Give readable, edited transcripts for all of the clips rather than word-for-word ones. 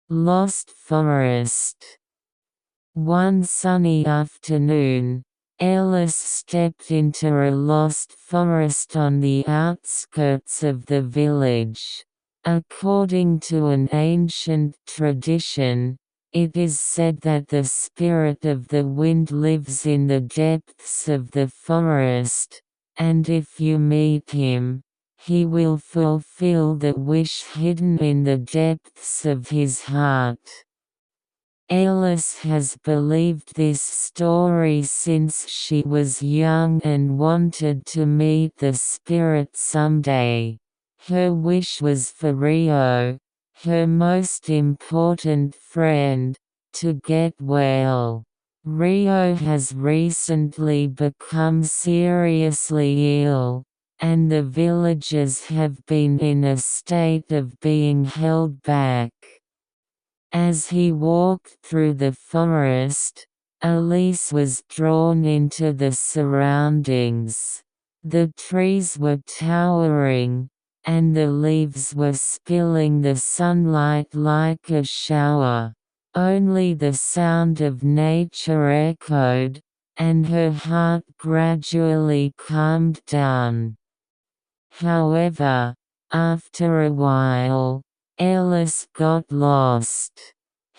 Lost Forest. One sunny afternoon, Alice stepped into a lost forest on the outskirts of the village. According to an ancient tradition, it is said that the spirit of the wind lives in the depths of the forest, and if you meet him, he will fulfill the wish hidden in the depths of his heart. Alice has believed this story since she was young and wanted to meet the spirit someday. Her wish was for Rio, her most important friend, to get well. Rio has recently become seriously ill, and the villagers have been in a state of being held back. As he walked through the forest, Elise was drawn into the surroundings. The trees were towering, and the leaves were spilling the sunlight like a shower. Only the sound of nature echoed, and her heart gradually calmed down. However, after a while, Alice got lost.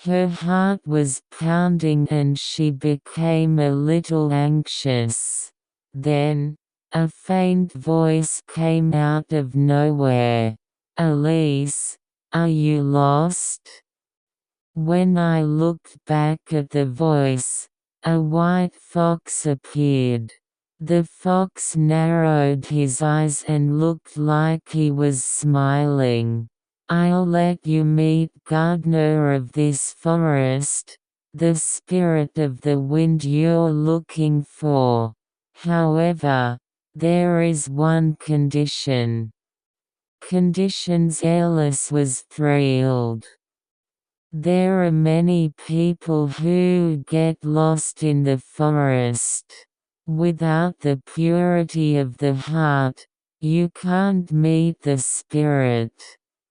Her heart was pounding and she became a little anxious. Then, a faint voice came out of nowhere. "Elise, are you lost?" When I looked back at the voice, a white fox appeared. The fox narrowed his eyes and looked like he was smiling. "I'll let you meet gardener of this forest, the spirit of the wind you're looking for. However, there is one condition." Conditions. Alice was thrilled. There are many people who get lost in the forest. Without the purity of the heart, you can't meet the spirit.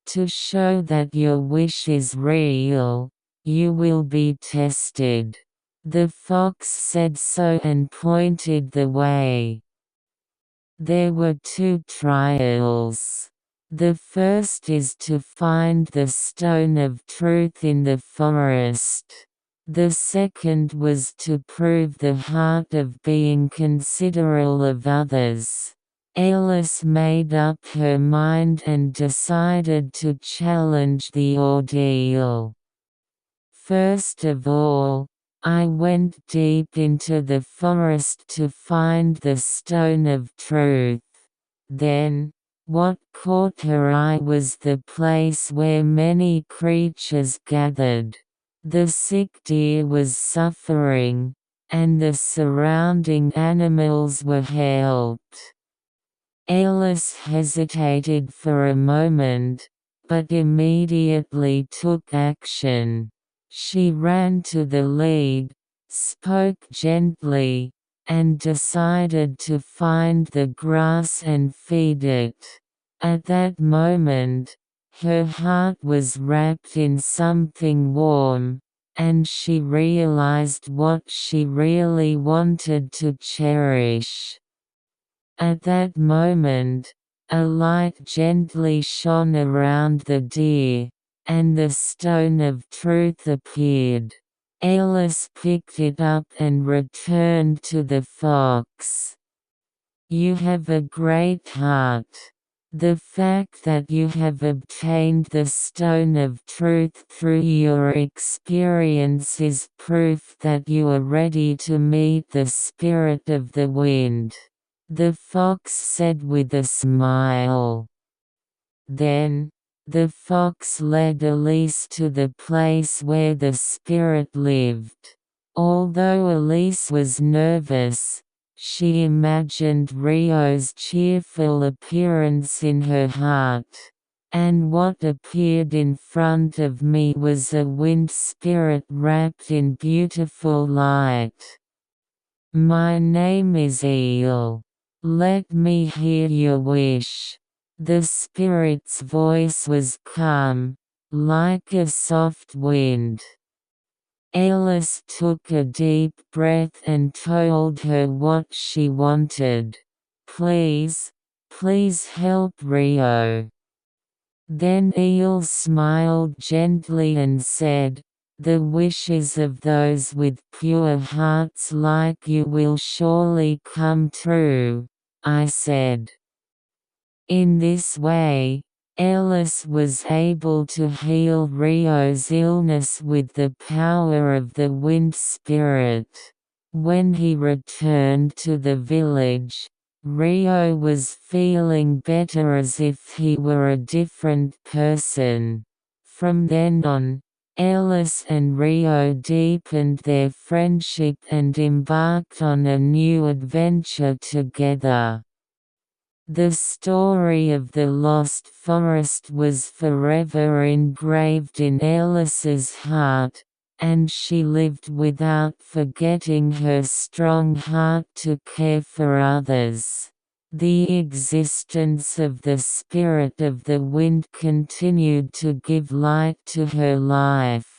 To show that your wish is real, you will be tested. The fox said so and pointed the way. There were 2 trials. The first is to find the stone of truth in the forest. The second was to prove the heart of being considerate of others. Alice made up her mind and decided to challenge the ordeal. First of all, I went deep into the forest to find the stone of truth. Then, what caught her eye was the place where many creatures gathered. The sick deer was suffering, and the surrounding animals were helped. Alice hesitated for a moment, but immediately took action. She ran to the lead, spoke gently, and decided to find the grass and feed it. At that moment, her heart was wrapped in something warm, and she realized what she really wanted to cherish. At that moment, a light gently shone around the deer, and the stone of truth appeared. Alice picked it up and returned to the fox. "You have a great heart. The fact that you have obtained the stone of truth through your experience is proof that you are ready to meet the spirit of the wind," the fox said with a smile. Then, the fox led Elise to the place where the spirit lived. Although Elise was nervous, she imagined Rio's cheerful appearance in her heart. And what appeared in front of me was a wind spirit wrapped in beautiful light. "My name is Eel. Let me hear your wish." The spirit's voice was calm, like a soft wind. Alice took a deep breath and told her what she wanted. Please, please help Rio. Then Eel smiled gently and said, the wishes of those with pure hearts like you will surely come true, I said. In this way, Alice was able to heal Rio's illness with the power of the wind spirit. When he returned to the village, Rio was feeling better as if he were a different person. From then on, Alice and Rio deepened their friendship and embarked on a new adventure together. The story of the lost forest was forever engraved in Alice's heart, and she lived without forgetting her strong heart to care for others. The existence of the spirit of the wind continued to give light to her life.